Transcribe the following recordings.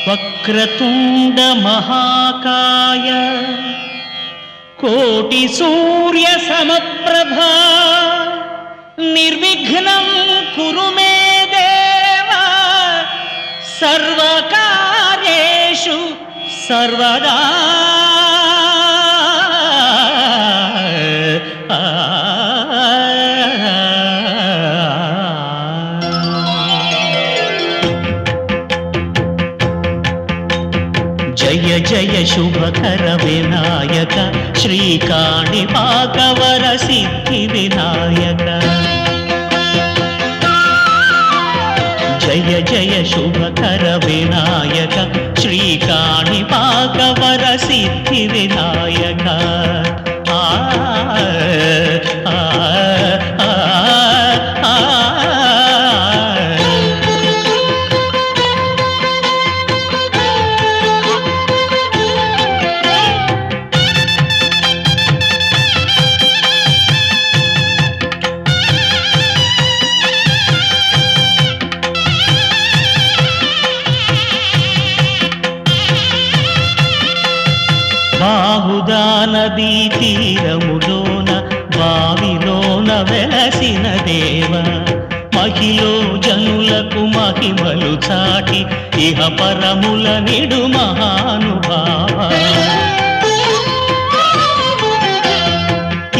वक्रतुंड महाकाय कोटि सूर्य समप्रभा निर्विघ्नं कुरु मे देव सर्वकार्येषु सर्वदा। जय जय शुभकर विनायक श्रीकाणिपाकवर सिद्धि विनायक। जय जय शुभकर विनायक श्रीकाणिपाकवर सिद्धि विनायक। బాహుదా నదీ తీరములోన బావిలోన వెలసిన దేవ మహిలో జనులకు మహిమలు చాటి ఇహ పరముల నిడు మహానుభావ।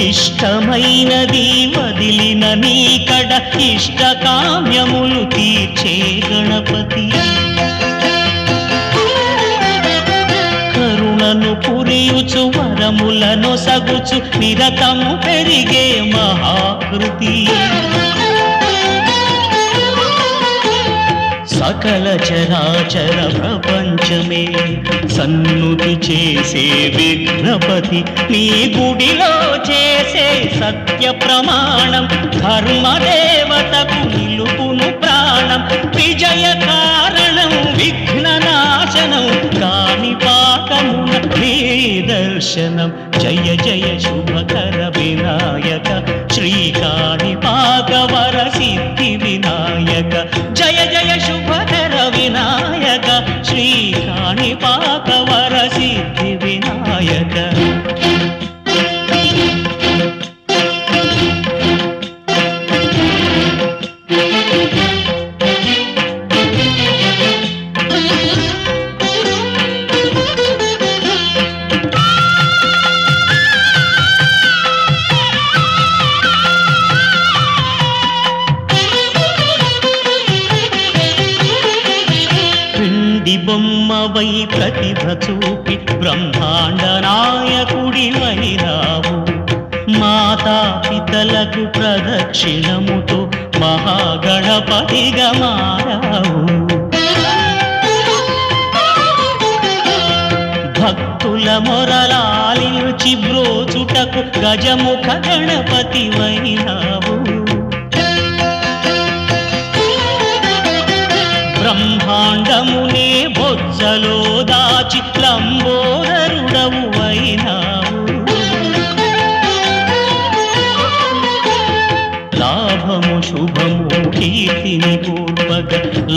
ఇష్టమైనది వదిలిన నీకడ ఇష్టకామ్యములు తీర్చే గణపతి కరుణను పురియుచు వరములను సగుచు నిరతము పెరిగే మహాకృతి సకల చరాచర ప్రపంచమే సన్నుతి చేసే విఘ్నపతి నీ గుడిలో చేసే సత్య ప్రమాణం ధర్మదేవతకు నిలుపును ప్రాణం విజయ కారణం విఘ్ననాశనం కాణిపాకమున నీ దర్శనం జయ జయ శుభకర వినాయక శ్రీ కాణిపాకవర సిద్ధి వినాయక జయ జయ శుభకర వినాయక శ్రీ కాణిపాకవర సిద్ధి వినాయక బొమ్మవై ప్రతిభ చూపి బ్రహ్మాండ నాయకుడివైనావు మాతా పితలకు ప్రదక్షిణముతో మహాగణపతిగా మారావు భక్తుల మొరలాలించి బ్రోచుటకు గజముఖ గణపతివైనావు బ్రహ్మాండమునే బొజ్జలో దాచి లంబోదరుడవు అయినావు లాభము శుభము కీర్తిని పూర్వక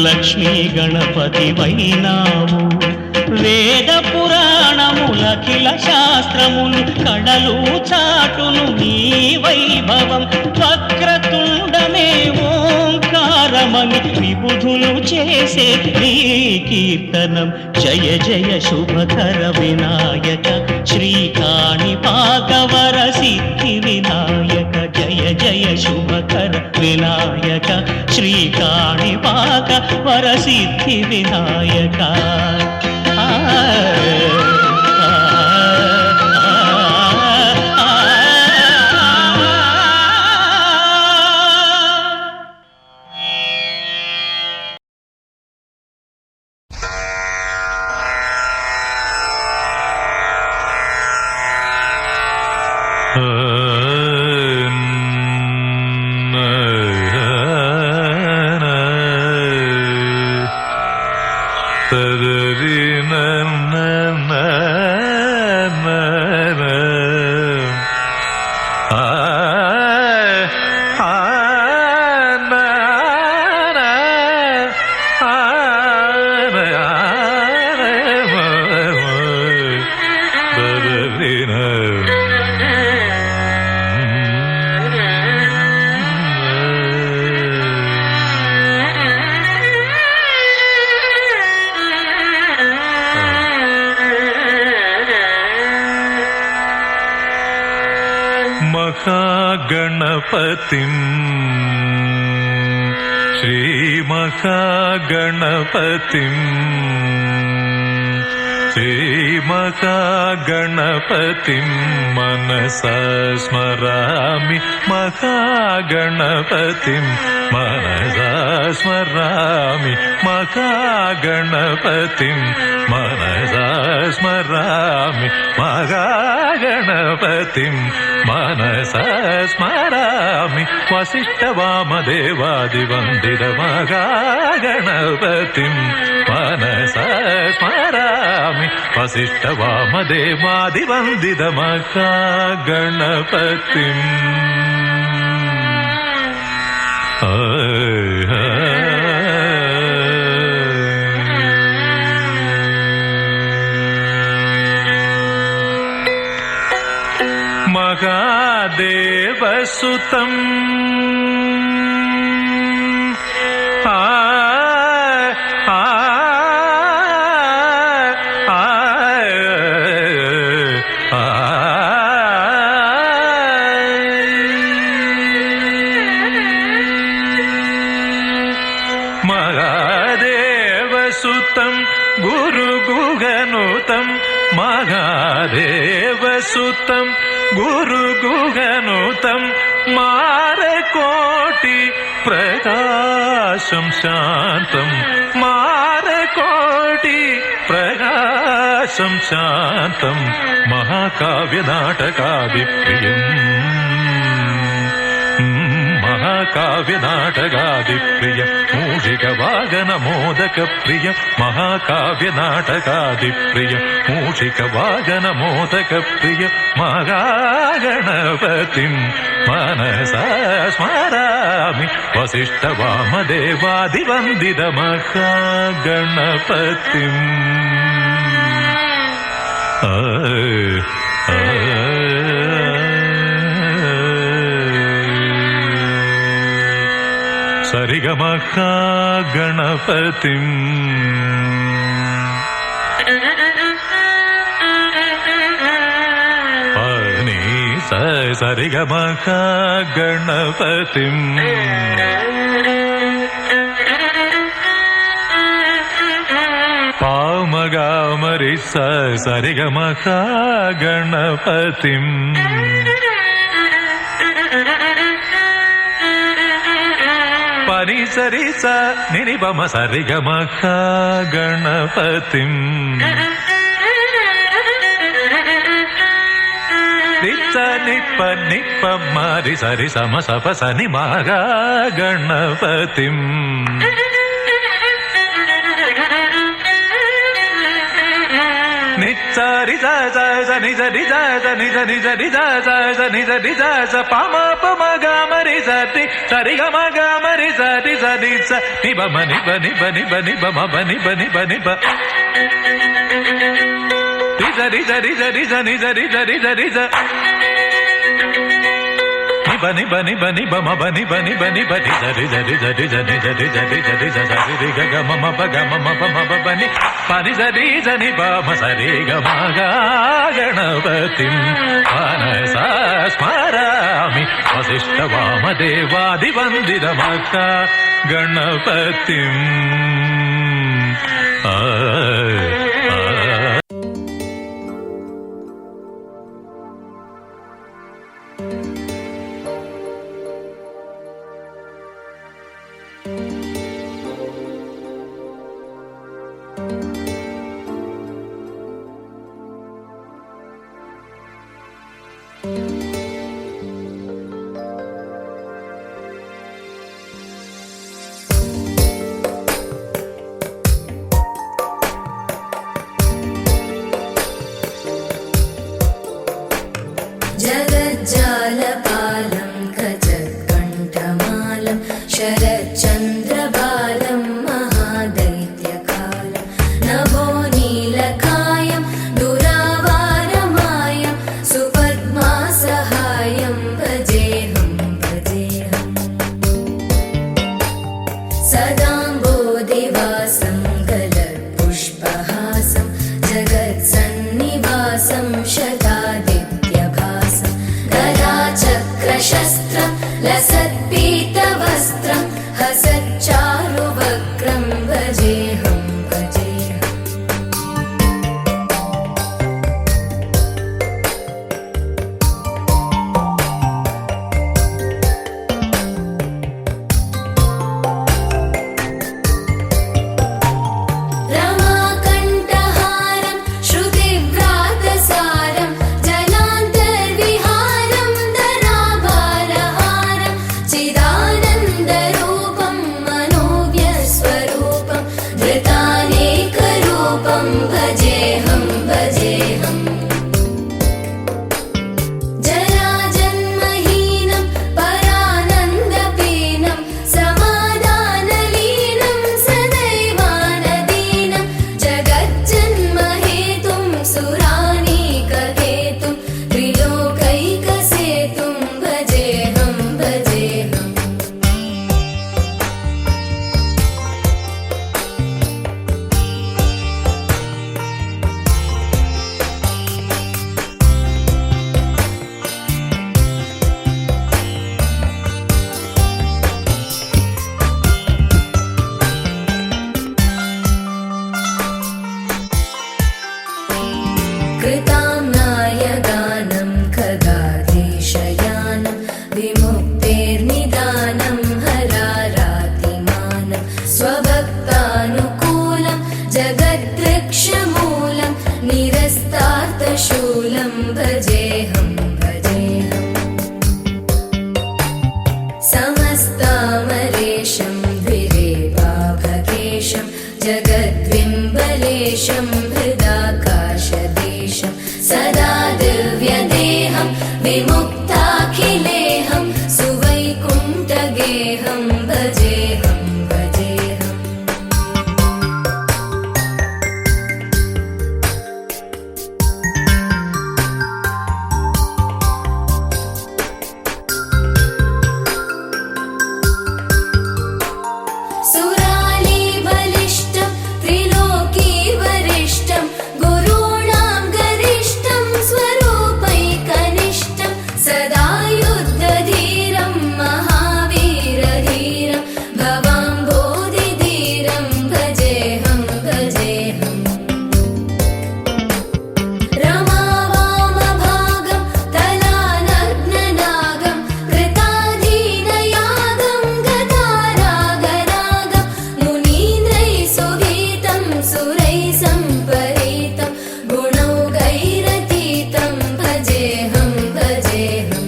లక్ష్మీ గణపతి వైనావు వేద పురాణములఖిల శాస్త్రములు కడలు చాటును నీ వైభవం వక్రతుండమే ఓంకారమని విబుధులు చేసే నీ కీర్తనం జయ జయ శుభకర వినాయక శ్రీ కాణిపాకవర సిద్ధి వినాయక జయ జయ శుభకర వినాయక శ్రీ కాణిపాకవర సిద్ధి వినాయక महागणपतिम् श्रीमहागणपतिम् श्रीमहागणपतिं मनसा स्मरामि महागणपतिं मनसा स्मरामि महागणपतिं मनसा स्मरामि महागणपतिं मनसा स्मरामि वसिष्ठवामदेवादिवन्दित महागणपतिं मनसा स्मरामि वसिष्ठवामदेवादिवन्दित महागणपतिम् महादेवसुतम् महादेवसुतं गुरुगुहनुतं मारकोटि प्रकाशं शान्तं मारकोटि प्रकाशं शान्तं महाकाव्यनाटकादिप्रियम् महाकाव्यनाटकादिप्रिय मूषिकवागनमोदकप्रिय महाकाव्यनाटकादिप्रिय मूषिकवागनमोदकप्रिय महागणपतिं मनसा स्मरामि वसिष्ठवामदेवादिवन्दितमहागणपतिम् सरिगमहागणपतिम् पनी सरिगमहागणपतिम् पामगामरि सरिगमहागणपतिम् पनि सरि स निनि पम सरि ग म ख गणपतिम् नित्स निप्प निप्प मरि सरि सम सप सनि म ग गणपतिम् नित्सरि स स स नि स नि स स नि स नि स नि स स स नि स नि स स प म प म ग म रि स ति सरि ग म ग म रि स ति स नि स नि ब म नि ब नि ब नि ब नि ब म ब नि ब नि ब नि ब रि स रि स रि स रि स नि स रि स रि स रि स नि ब नि ब नि ब नि ब म ब नि ब नि ब नि ब रि स रि स रि स रि स नि स रि स रि स रि स स रि रि ग ग म म ब ग म म ब म ब ब नि प नि स रि स नि ब म स रि ग म ग गणपतिम् मनसा स्मरामि वसिष्ठवामदेवादिवन्दितमख गणपतिम् जगज्जालपालं गजत्कण्ठमालं शरच्चन्द्रबालं महादैत्यकालं नभो नीलकायं दुरावारमायं सुपद्मासहायं भजेऽहं भजेऽहम् सदाम्बोधिवासं गलत्पुष्पहासं जगत्सन्निवासं शतादित्यभासं गदाचक्रशस्त्रं लसत्पीतवस्त्रं हसच्चारुवक्त्रं भजेऽहं भजेऽहम् रमाकण्ठहारं श्रुतिव्रातसारं जलान्तर्विहारं धराभारहारं सुराखिलेऽहं सुवैकुण्ठगेहं भजेऽहं भजेऽहम् सुरालीबलिष्ठं त्रिलोकीवरिष्ठं गुरूणां गरिष्ठं स्वरूपैकनिष्ठं सदा युद्धधीरं महावीरधीरं भवाम्भोधिधीरं भजेऽहं भजेऽहम् रमावामभागं तलानग्ननागं कृताधीनयागं गतारागरागं मुनीन्द्रैः सुगीतं सुरैः सम्परीतं गुणौघैरतीतं भजेऽहं भजेऽहम्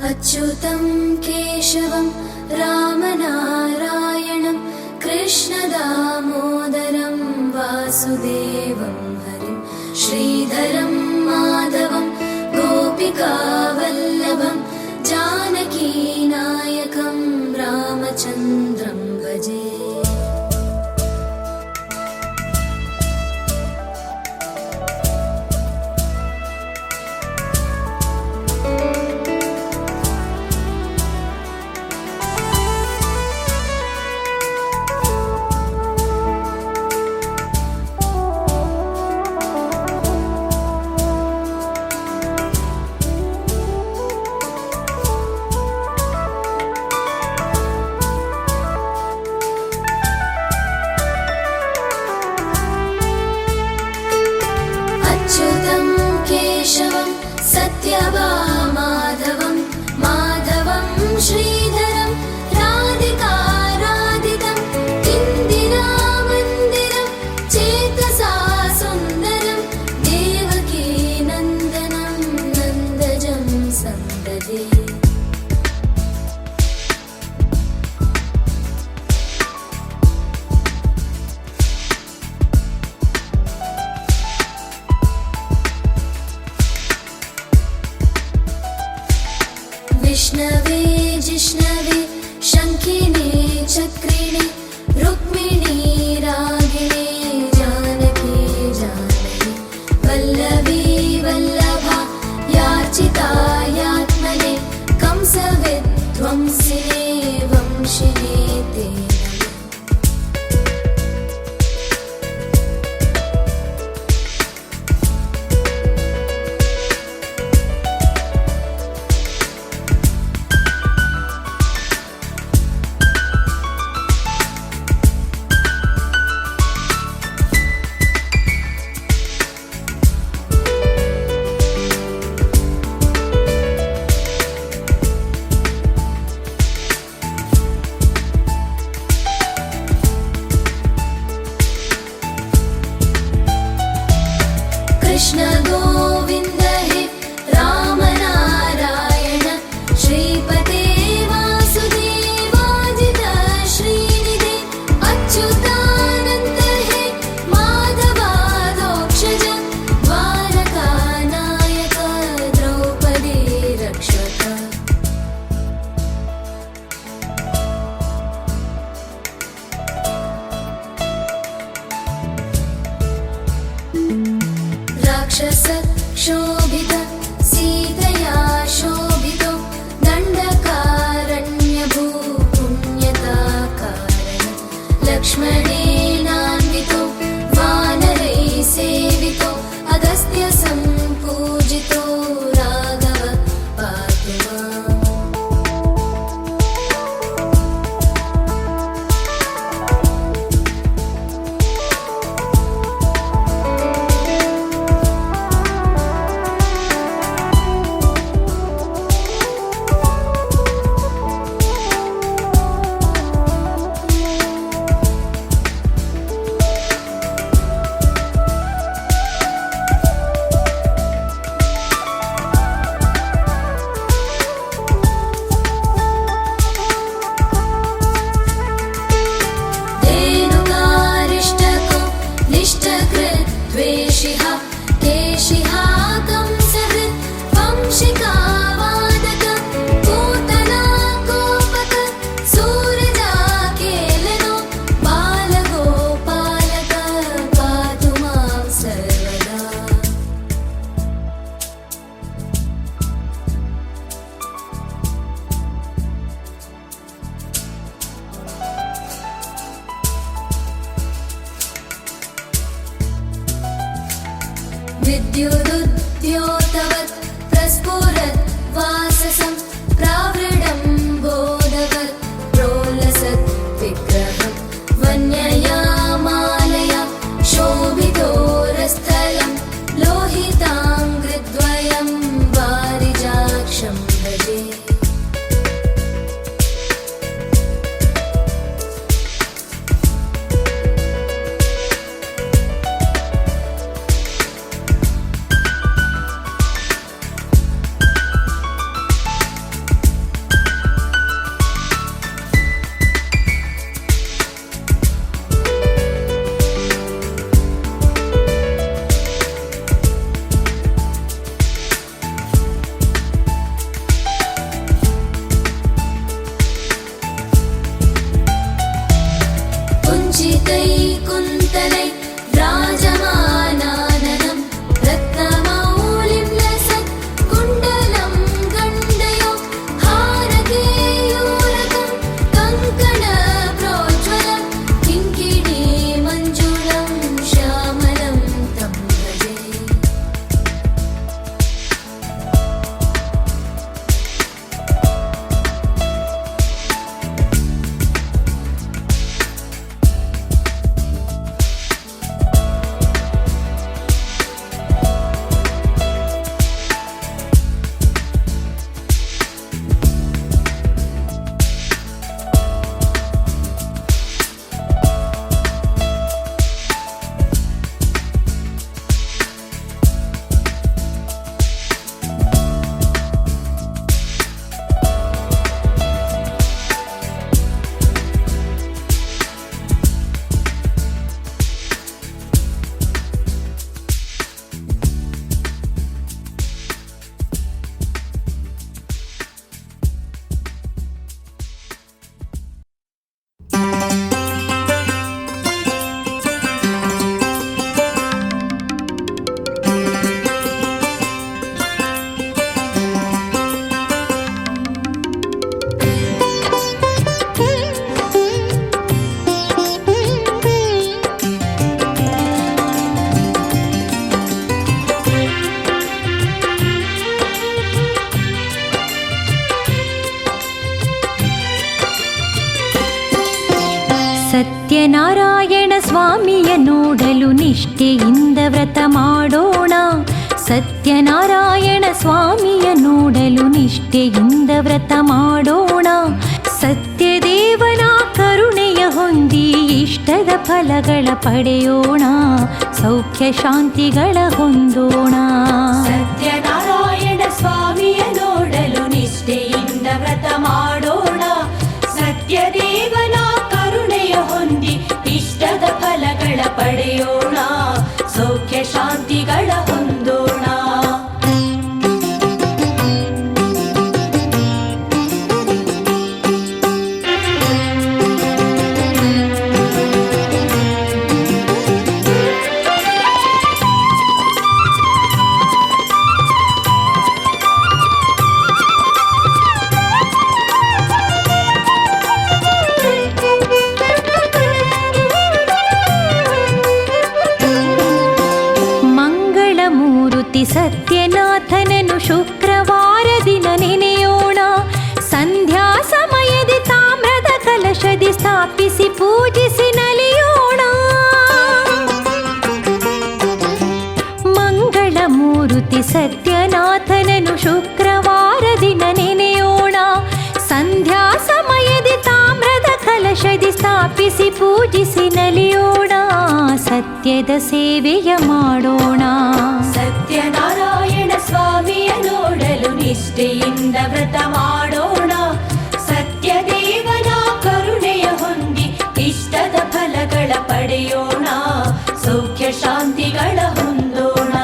अच्युतं केशवं रामनारायणं कृष्णदामोदरं वासुदेवं हरिं श्रीधरं माधवं गोपिकावल्लभं जानकीनायकं रामचन्द्रं भजे अच्युतं केशवं सत्यभामाधवं माधवं श्रीधरं राधिकाराधितं इन्दिरामन्दिरं चेतसा सुन्दरं देवकीनन्दनं नन्दजं सन्ददे विष्णवे जिष्णवे शङ्खिने चक्रिणे रुक्मिणी रागिणे जानकी जानकी वल्लभी वल्लभा याचितायात्मने कंसविध्वंसिने वंशिने ते नमः। ಸತ್ಯನಾರಾಯಣ ಸ್ವಾಮಿಯ ನೋಡಲು ನಿಷ್ಠೆಯಿಂದ ವ್ರತ ಮಾಡೋಣ. ಸತ್ಯನಾರಾಯಣ ಸ್ವಾಮಿಯ ನೋಡಲು ನಿಷ್ಠೆಯಿಂದ ವ್ರತ ಮಾಡೋಣ. ಸತ್ಯದೇವನ ಕರುಣೆಯ ಹೊಂದಿ ಇಷ್ಟದ ಫಲಗಳ ಪಡೆಯೋಣ. ಸೌಖ್ಯ ಶಾಂತಿಗಳ ಹೊಂದೋಣ. ಸತ್ಯನಾರಾಯಣ ಸ್ವಾಮಿಯ ನೋಡಲು ನಿಷ್ಠೆಯಿಂದ ವ್ರತ ಮಾಡೋಣ. ಸತ್ಯದೇವನ ಕರುಣೆಯ ಹೊಂದಿ ಇಷ್ಟದ ಫಲಗಳ ಪಡೆಯೋಣ. ಸೌಖ್ಯ ಶಾಂತಿಗಳ ಹೊಂದೋಣ. ಸತ್ಯನಾಥನನ್ನು ಶುಕ್ರವಾರ ದಿನ ನೆನೆಯೋಣ. ಸಂಧ್ಯಾ ಸಮಯದಿ ತಾಮ್ರದ ಕಲಶದಿ ಸ್ಥಾಪಿಸಿ ಪೂಜಿಸಿ ನಲಿಯೋಣ. ಮಂಗಳ ಮೂರುತಿ ಸತ್ಯನಾಥನನ್ನು ಶುಕ್ರವಾರ ದಿನ ನೆನೆಯೋಣ. ಸಂಧ್ಯಾ ಸಮಯದಿ ತಾಮ್ರದ ಕಲಶದಿ ಸ್ಥಾಪಿಸಿ ಪೂಜಿಸಿ ನಲಿಯೋಣ. ಸತ್ಯದ ಸೇವೆಯ ಮಾಡೋಣ. ಸತ್ಯನಾರಾಯಣ ಸ್ವಾಮಿಯ ನೋಡಲು ನಿಷ್ಠೆಯಿಂದ ವ್ರತ ಮಾಡೋಣ. ಸತ್ಯದೇವನ ಕರುಣೆಯ ಹೊಂದಿ ಇಷ್ಟದ ಫಲಗಳ ಪಡೆಯೋಣ. ಸೌಖ್ಯ ಶಾಂತಿಗಳ ಹೊಂದೋಣ.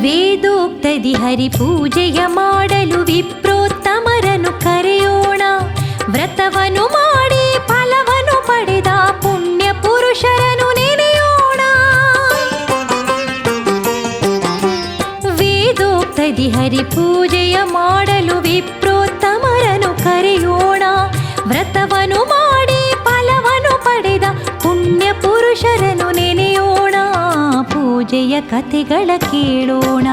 ವೇದೋಕ್ತದಿ ಹರಿ ಪೂಜೆಯ ಮಾಡಲು ವಿಪ್ರೋತ್ತಮರನ್ನು ಕರೆಯೋಣ. ವ್ರತವನ್ನು ಮಾಡಿ ಫಲವನ್ನು ಪಡೆದ ಪುಣ್ಯ ಪುರುಷರನ್ನು ನೆನೆಯೋಣ. ವೇದೋಕ್ತದಿ ಹರಿ ಪೂಜೆಯ ಮಾಡಲು ವಿಪ್ರೋತ್ತಮರನ್ನು ಕರೆಯೋಣ. ವ್ರತವನ್ನು ಮಾಡಿ ಫಲವನ್ನು ಪಡೆದ ಪುಣ್ಯ ಪುರುಷರನ್ನು ನೆನೆಯೋಣ. ಪೂಜೆಯ ಕಥೆಗಳ ಕೇಳೋಣ.